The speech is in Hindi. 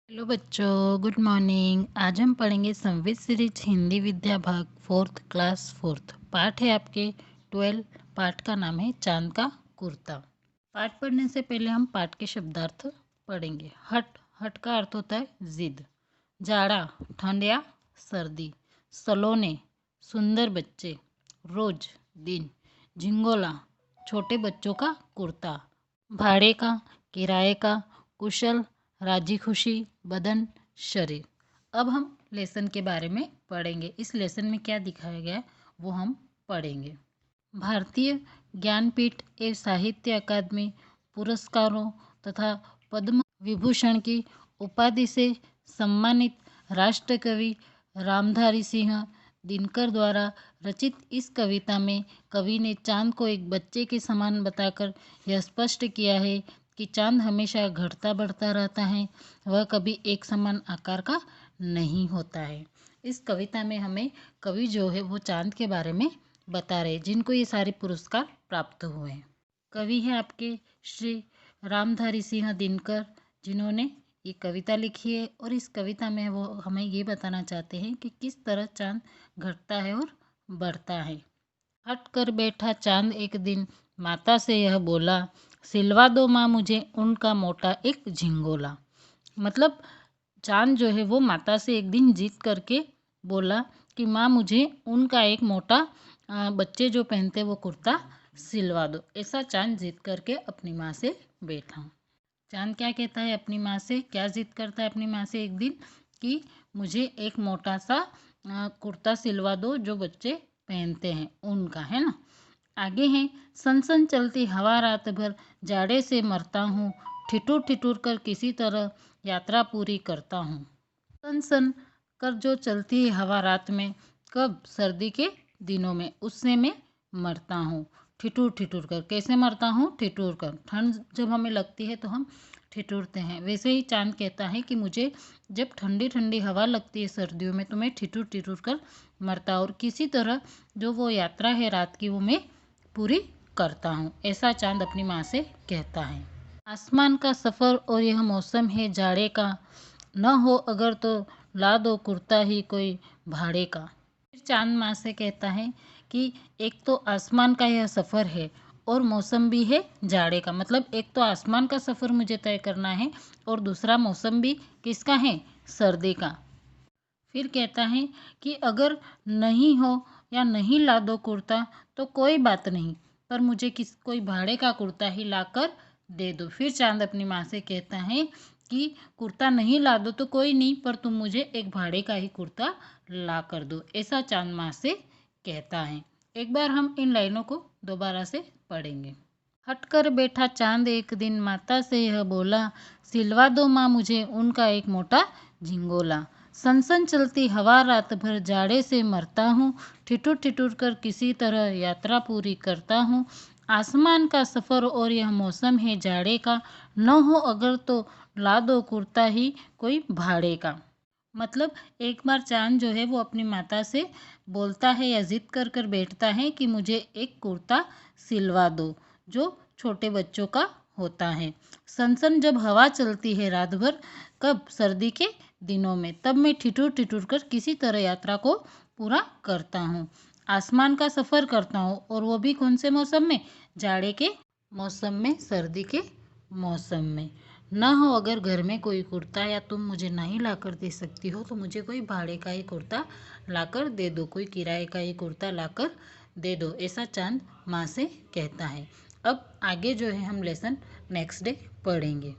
हेलो बच्चों, गुड मॉर्निंग। आज हम पढ़ेंगे संवित सीरीज हिंदी विद्या भाग 4th क्लास 4th। पाठ है आपके 12। पाठ का नाम है चांद का कुर्ता। पाठ पढ़ने से पहले हम पाठ के शब्दार्थ पढ़ेंगे। हट, हट का अर्थ होता है जिद। जाड़ा, ठंड या सर्दी। सलोने, सुंदर बच्चे। रोज, दिन। झिंगोला, छोटे बच्चों का कुर्ता। भाड़े का, किराए का। कुशल, राजी खुशी, बदन, शरीर। अब हम लेसन के बारे में पढ़ेंगे। इस लेसन में क्या दिखाया गया है वो हम पढ़ेंगे। भारतीय ज्ञानपीठ एवं साहित्य अकादमी पुरस्कारों तथा पद्म विभूषण की उपाधि से सम्मानित राष्ट्रकवि रामधारी सिंह दिनकर द्वारा रचित इस कविता में कवि ने चांद को एक बच्चे के समान बताकर यह स्पष्ट किया है कि चांद हमेशा घटता बढ़ता रहता है, वह कभी एक समान आकार का नहीं होता है। इस कविता में हमें कवि जो है वो चांद के बारे में बता रहे, जिनको ये सारे पुरस्कार प्राप्त हुए हैं। कवि है आपके श्री रामधारी सिंह दिनकर, जिन्होंने ये कविता लिखी है। और इस कविता में वो हमें ये बताना चाहते हैं कि किस तरह चांद घटता है और बढ़ता है। हट कर बैठा चांद एक दिन माता से यह बोला, सिलवा दो माँ मुझे उनका मोटा एक झिंगोला। मतलब चांद जो है वो माता से एक दिन जीत करके बोला कि माँ मुझे उनका एक मोटा बच्चे जो पहनते वो कुर्ता सिलवा दो। ऐसा चांद जीत करके अपनी माँ से बैठा। चांद क्या कहता है अपनी माँ से, क्या जिद करता है अपनी माँ से एक दिन कि मुझे एक मोटा सा कुर्ता सिलवा दो जो बच्चे पहनते हैं उनका, है ना। आगे है, सनसन चलती हवा रात भर जाड़े से मरता हूँ, ठिठुर ठिठुर कर किसी तरह यात्रा पूरी करता हूँ। सनसन कर जो चलती है हवा रात में, कब सर्दी के दिनों में, उससे मैं मरता हूँ। ठिठुर ठिठुर कर, कैसे मरता हूँ? ठिठुर कर। ठंड जब हमें लगती है तो हम ठिठुरते हैं, वैसे ही चांद कहता है कि मुझे जब ठंडी ठंडी हवा लगती है सर्दियों में तो मैं ठिठुर ठिठुर कर मरता, और किसी तरह जो वो यात्रा है रात की वो मैं पूरी करता हूँ। ऐसा चांद अपनी माँ से कहता है। आसमान का सफ़र और यह मौसम है जाड़े का, न हो अगर तो ला दो कुर्ता ही कोई भाड़े का। फिर चांद माँ से कहता है कि एक तो आसमान का यह सफ़र है और मौसम भी है जाड़े का। मतलब एक तो आसमान का सफ़र मुझे तय करना है और दूसरा मौसम भी किसका है? सर्दी का। फिर कहता है कि अगर नहीं हो या नहीं ला दो कुर्ता तो कोई बात नहीं, पर मुझे कोई भाड़े का कुर्ता ही लाकर दे दो। फिर चांद अपनी माँ से कहता है कि कुर्ता नहीं ला दो तो कोई नहीं, पर तुम मुझे एक भाड़े का ही कुर्ता ला कर दो। ऐसा चांद माँ से कहता है। एक बार हम इन लाइनों को दोबारा से पढ़ेंगे। हटकर बैठा चांद एक दिन माता से यह बोला, सिलवा दो माँ मुझे उनका एक मोटा झिंगोला। सनसन चलती हवा रात भर जाड़े से मरता हूँ, ठिठुर ठिठुर कर किसी तरह यात्रा पूरी करता हूँ। आसमान का सफ़र और यह मौसम है जाड़े का, न हो अगर तो ला दो कुर्ता ही कोई भाड़े का। मतलब एक बार चांद जो है वो अपनी माता से बोलता है या जिद कर कर बैठता है कि मुझे एक कुर्ता सिलवा दो जो छोटे बच्चों का होता है। सनसन जब हवा चलती है रात भर, कब? सर्दी के दिनों में, तब मैं ठिठुर ठिठुर कर किसी तरह यात्रा को पूरा करता हूँ। आसमान का सफ़र करता हूँ, और वो भी कौन से मौसम में? जाड़े के मौसम में, सर्दी के मौसम में। ना हो अगर घर में कोई कुर्ता या तुम मुझे नहीं ला कर दे सकती हो तो मुझे कोई भाड़े का ही कुर्ता लाकर दे दो, कोई किराए का ही कुर्ता लाकर दे दो। ऐसा चांद माँ से कहता है। अब आगे जो है हम लेसन नेक्स्ट डे पढ़ेंगे।